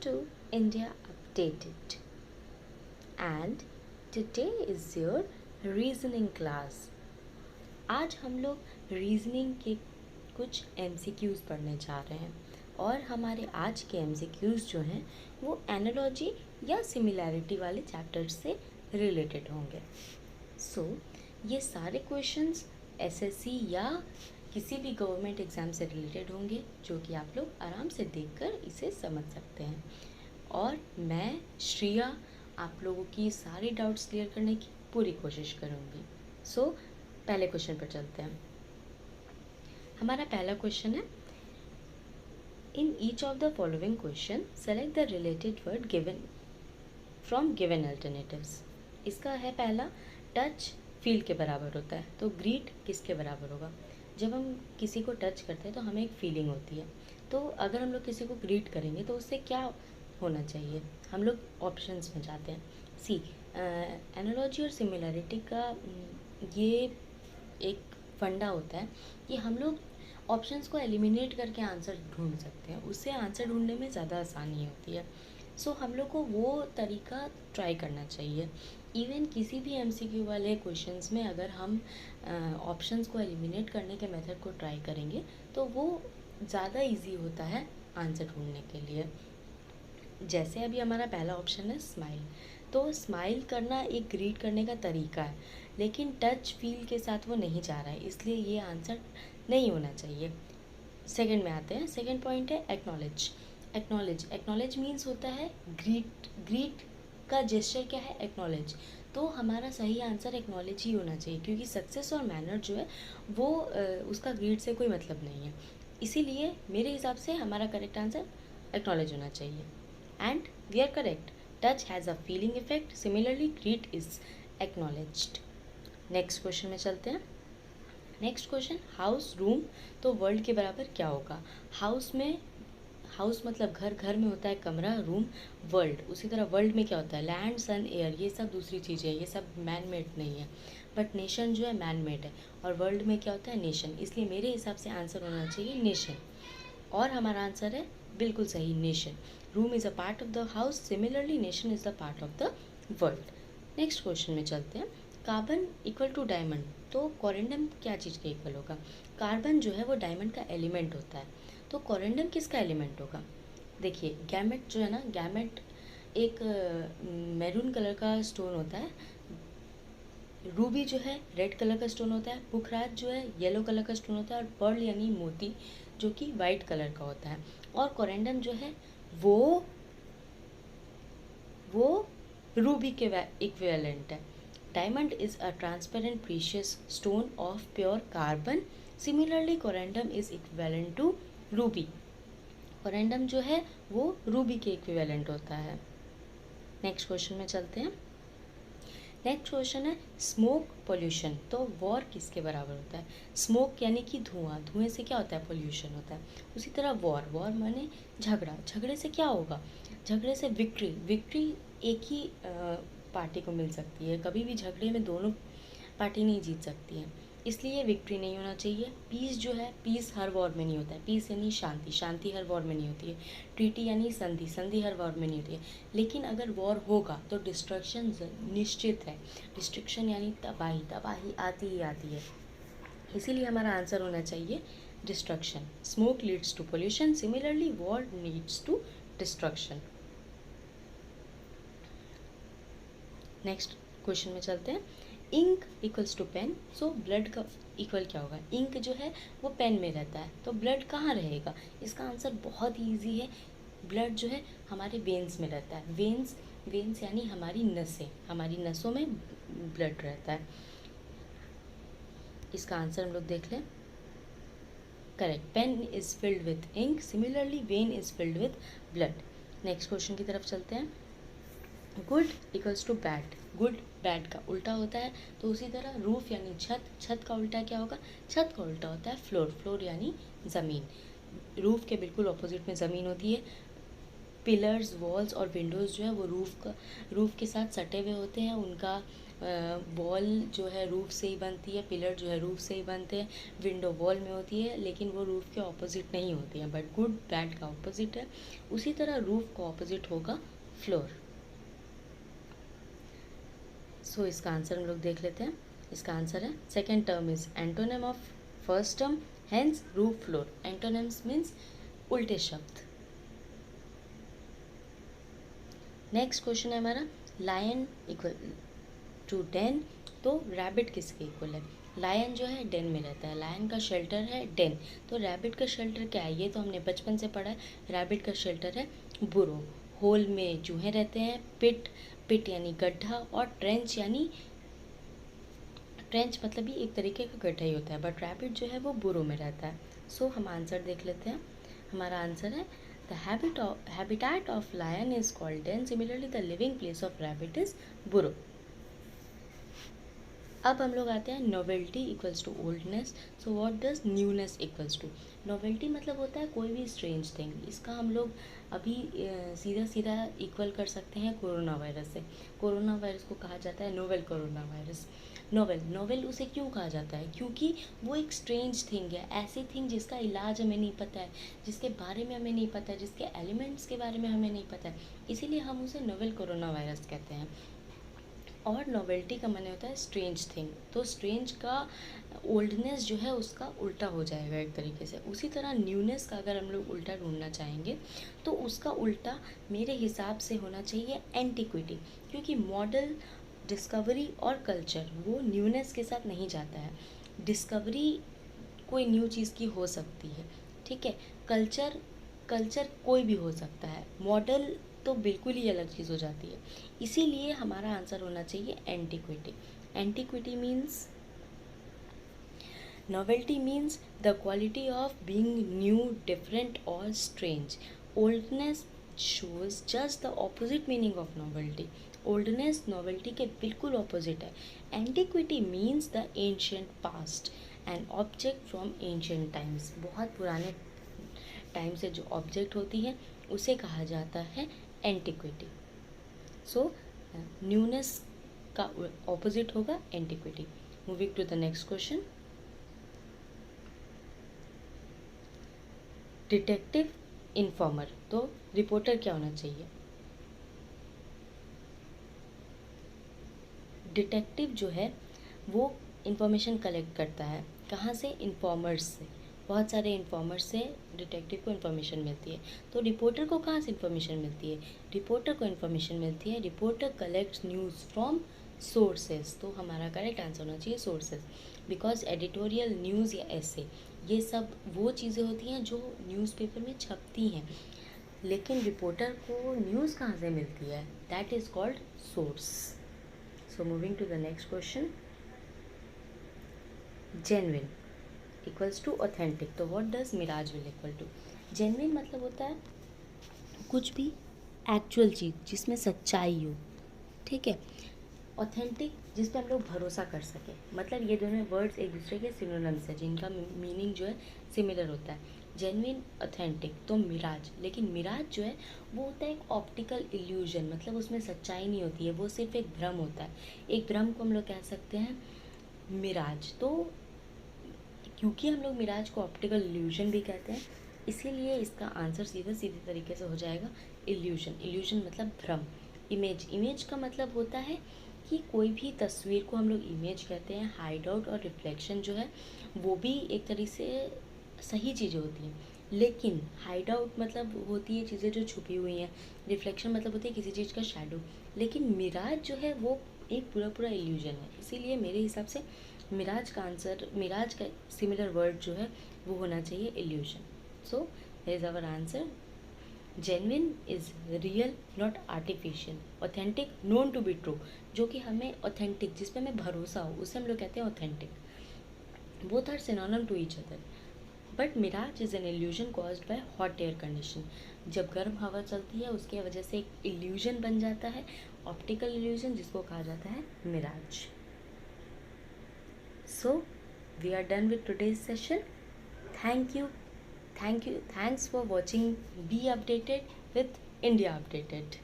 to India Updated, and today is your reasoning class. आज हम लोग रीजनिंग के कुछ MCQs पढ़ने जा रहे हैं और हमारे आज के MCQs जो हैं वो एनालॉजी या सिमिलैरिटी वाले चैप्टर्स से रिलेटेड होंगे. सो ये सारे क्वेश्चंस SSC या किसी भी गवर्नमेंट एग्ज़ाम से रिलेटेड होंगे जो कि आप लोग आराम से देखकर इसे समझ सकते हैं. और मैं श्रिया आप लोगों की सारी डाउट्स क्लियर करने की पूरी कोशिश करूँगी. सो पहले क्वेश्चन पर चलते हैं. हमारा पहला क्वेश्चन है, in each of the following question select the related word given from given alternatives. इसका है पहला, टच फील के बराबर होता है, तो ग्रीट किसके बराबर होगा. जब हम किसी को टच करते हैं तो हमें एक फीलिंग होती है, तो अगर हम लोग किसी को ग्रीट करेंगे तो उससे क्या होना चाहिए. हम लोग ऑप्शंस में जाते हैं. सी एनालॉजी और सिमिलैरिटी का ये एक फंडा होता है कि हम लोग ऑप्शंस को एलिमिनेट करके आंसर ढूंढ सकते हैं, उससे आंसर ढूंढने में ज़्यादा आसानी होती है. सो हम लोग को वो तरीका ट्राई करना चाहिए. इवन किसी भी MCQ वाले क्वेश्चंस में अगर हम ऑप्शंस को एलिमिनेट करने के मेथड को ट्राई करेंगे तो वो ज़्यादा इजी होता है आंसर ढूंढने के लिए. जैसे अभी हमारा पहला ऑप्शन है स्माइल, तो स्माइल करना एक ग्रीट करने का तरीका है, लेकिन टच फील के साथ वो नहीं जा रहा है, इसलिए ये आंसर नहीं होना चाहिए. सेकंड में आते हैं. सेकंड पॉइंट है एक्नॉलेज. एक्नॉलेज मीन्स होता है ग्रीट का जेस्चर क्या है, एक्नॉलेज. तो हमारा सही आंसर एक्नॉलेज ही होना चाहिए, क्योंकि सक्सेस और मैनर जो है वो उसका ग्रीट से कोई मतलब नहीं है. इसीलिए मेरे हिसाब से हमारा करेक्ट आंसर एक्नॉलेज होना चाहिए. And we are correct. Touch has a feeling effect, similarly greet is acknowledged. Next question में चलते हैं. नेक्स्ट क्वेश्चन, हाउस रूम तो वर्ल्ड के बराबर क्या होगा. हाउस मतलब घर, घर में होता है कमरा, रूम वर्ल्ड. उसी तरह वर्ल्ड में क्या होता है, लैंड सन एयर, ये सब दूसरी चीज़ें है, ये सब मैन मेड नहीं है. बट नेशन जो है मैन मेड है, और वर्ल्ड में क्या होता है, नेशन. इसलिए मेरे हिसाब से आंसर होना चाहिए नेशन, और हमारा आंसर है बिल्कुल सही, nation. Room is a part of the house, similarly nation is the part of the world. Next question में चलते हैं. कार्बन इक्वल टू डायमंड, तो कोरेंडम क्या चीज़ के इक्वल होगा. कार्बन जो है वो डायमंड का एलिमेंट होता है, तो कोरेंडम किसका एलिमेंट होगा. देखिए गैमेट जो है ना, गैमेट एक मैरून कलर का स्टोन होता है, रूबी जो है रेड कलर का स्टोन होता है, पुखराज जो है येलो कलर का स्टोन होता है, और पर्ल यानी मोती जो कि वाइट कलर का होता है. और कोरेंडम जो है वो रूबी के इक्विवेलेंट है. Diamond is a transparent precious stone of pure carbon, similarly corundum is equivalent to ruby. Corundum जो है वो रूबी के इक्विवेलेंट होता है. नेक्स्ट क्वेश्चन में चलते हैं. नेक्स्ट क्वेश्चन है स्मोक पोल्यूशन, तो वॉर किसके बराबर होता है. स्मोक यानी कि धुआं, धुएं से क्या होता है, पोल्यूशन होता है. उसी तरह वॉर माने झगड़ा, झगड़े से क्या होगा, झगड़े से विक्ट्री एक ही पार्टी को मिल सकती है. कभी भी झगड़े में दोनों पार्टी नहीं जीत सकती है, इसलिए विक्ट्री नहीं होना चाहिए. पीस जो है, पीस हर वॉर में नहीं होता है. पीस यानी शांति, शांति हर वॉर में नहीं होती है. ट्रीटी यानी संधि, संधि हर वॉर में नहीं होती है. लेकिन अगर वॉर होगा तो डिस्ट्रक्शन निश्चित है. डिस्ट्रक्शन यानी तबाही, तबाही आती ही आती है. इसीलिए हमारा आंसर होना चाहिए destruction. Smoke leads to pollution, similarly war leads to destruction. Next question में चलते हैं. Ink equals to pen, so blood का इक्वल क्या होगा. इंक जो है वो पेन में रहता है, तो ब्लड कहाँ रहेगा. इसका आंसर बहुत ही ईजी है. ब्लड जो है हमारे वेन्स में रहता है. वेन्स यानी हमारी नसें, हमारी नसों में ब्लड रहता है. इसका आंसर हम लोग देख लें. Correct, pen is filled with ink, similarly vein is filled with blood. Next question की तरफ चलते हैं. Good equals to bad, good bad का उल्टा होता है, तो उसी तरह रूफ यानी छत, छत का उल्टा क्या होगा, छत का उल्टा होता है फ्लोर, फ्लोर यानी ज़मीन. रूफ के बिल्कुल ऑपोजिट में ज़मीन होती है. पिलर्स, वॉल्स और विंडोज़ जो है वो रूफ के साथ सटे हुए होते हैं. उनका वॉल जो है रूफ से ही बनती है, पिलर जो है रूफ से ही बनते हैं, विंडो वॉल में होती है लेकिन वो रूफ के ऑपोजिट नहीं होती है, बट गुड बैड का ऑपोजिट है। उसी तरह रूफ का ऑपोजिट होगा फ्लोर। सो इसका आंसर हम लोग देख लेते हैं। इसका आंसर है second term is antonym of first term, hence roof floor. Antonyms means उल्टे शब्द। नेक्स्ट क्वेश्चन है हमारा, लायन इक्वल टू डेन, तो रैबिट किसके इक्वल है? लायन जो है डेन में रहता है, लायन का शेल्टर है डेन, तो रैबिट का शेल्टर क्या है? ये तो हमने बचपन से पढ़ा है। रैबिट का शेल्टर है बुरो। होल में चूहे रहते हैं, पिट, पिट यानी गड्ढा, और ट्रेंच यानी, ट्रेंच मतलब भी एक तरीके का गड्ढा ही होता है, बट रैबिट जो है वो बुरो में रहता है। सो हम आंसर देख लेते हैं। हमारा आंसर है the habitat of lion is called den. Similarly, the living place of rabbit is burrow. अब हम लोग आते हैं novelty equals to oldness. So what does newness equals to? Novelty मतलब होता है कोई भी स्ट्रेंज थिंग। इसका हम लोग अभी सीधा सीधा इक्वल कर सकते हैं कोरोना वायरस से। कोरोना वायरस को कहा जाता है नोवेल कोरोना वायरस। नोवेल उसे क्यों कहा जाता है? क्योंकि वो एक स्ट्रेंज थिंग है, ऐसी थिंग जिसका इलाज हमें नहीं पता है, जिसके बारे में हमें नहीं पता है, जिसके एलिमेंट्स के बारे में हमें नहीं पता है, इसीलिए हम उसे नोवेल कोरोना वायरस कहते हैं। और नोवेल्टी का माने होता है स्ट्रेंज थिंग, तो स्ट्रेंज का ओल्डनेस जो है उसका उल्टा हो जाएगा एक तरीके से। उसी तरह न्यूनेस का अगर हम लोग उल्टा ढूंढना चाहेंगे तो उसका उल्टा मेरे हिसाब से होना चाहिए एंटिक्विटी, क्योंकि मॉडल, डिस्कवरी और कल्चर वो न्यूनेस के साथ नहीं जाता है। डिस्कवरी कोई न्यू चीज़ की हो सकती है, ठीक है, कल्चर कोई भी हो सकता है, मॉडल तो बिल्कुल ही अलग चीज़ हो जाती है। इसीलिए हमारा आंसर होना चाहिए antiquity. Antiquity means, novelty means the quality of being new, different or strange. Oldness shows just the opposite meaning of novelty. Oldness novelty के बिल्कुल opposite है। Antiquity means the ancient past, an object from ancient times. बहुत पुराने time से जो object होती है उसे कहा जाता है एंटिक्विटी। सो न्यूनेस का ऑपोजिट होगा antiquity. Moving to the next question, detective informer, तो रिपोर्टर क्या होना चाहिए? डिटेक्टिव जो है वो इंफॉर्मेशन कलेक्ट करता है, कहाँ से? इन्फॉर्मर्स से। बहुत सारे इन्फॉर्मर्स से डिटेक्टिव को इन्फॉर्मेशन मिलती है। तो रिपोर्टर को कहाँ से इन्फॉर्मेशन मिलती है? रिपोर्टर को इन्फॉर्मेशन मिलती है, reporter collects news from sources. तो हमारा करेक्ट आंसर होना चाहिए सोर्सेज, बिकॉज एडिटोरियल, न्यूज़ या ऐसे ये सब वो चीज़ें होती हैं जो न्यूज़पेपर में छपती हैं, लेकिन रिपोर्टर को न्यूज़ कहाँ से मिलती है? That is called source. So moving to the next question, genuine equals to authentic, तो what does mirage will equal to? Genuine मतलब होता है कुछ भी एक्चुअल चीज़ जिसमें सच्चाई हो, ठीक है। ऑथेंटिक जिस पे हम लोग भरोसा कर सकें, मतलब ये दोनों वर्ड्स एक दूसरे के सिनोनिम्स है जिनका मीनिंग जो है सिमिलर होता है। जेन्युइन, ऑथेंटिक, तो मिराज, लेकिन मिराज जो है वो होता है एक ऑप्टिकल इल्यूजन, मतलब उसमें सच्चाई नहीं होती है, वो सिर्फ एक भ्रम होता है। एक भ्रम को हम लोग कह सकते हैं मिराज। तो क्योंकि हम लोग मिराज को ऑप्टिकल इल्यूजन भी कहते हैं, इसीलिए इसका आंसर सीधे तरीके से हो जाएगा इल्यूजन। इल्यूजन मतलब भ्रम। इमेज का मतलब होता है कि कोई भी तस्वीर को हम लोग इमेज कहते हैं। हाइड आउट और रिफ्लेक्शन जो है वो भी एक तरीके से सही चीज़ें होती हैं, लेकिन हाइड आउट मतलब होती है चीज़ें जो छुपी हुई हैं, रिफ्लेक्शन मतलब होती है किसी चीज़ का शैडो, लेकिन मिराज जो है वो एक पूरा इल्यूजन है। इसीलिए मेरे हिसाब से मिराज का आंसर, मिराज का सिमिलर वर्ड जो है वो होना चाहिए illusion. So is our answer, genuine is real not artificial, authentic known to be true, जो कि हमें ऑथेंटिक जिस पे हमें भरोसा हो उसे हम लोग कहते हैं authentic. Both are synonym to each other, but mirage is an illusion caused by hot air condition. जब गर्म हवा चलती है उसकी वजह से एक इल्यूजन बन जाता है, ऑप्टिकल इल्यूजन, जिसको कहा जाता है mirage. So we are done with today's session. Thank you. Thanks for watching. Be updated with India Updated.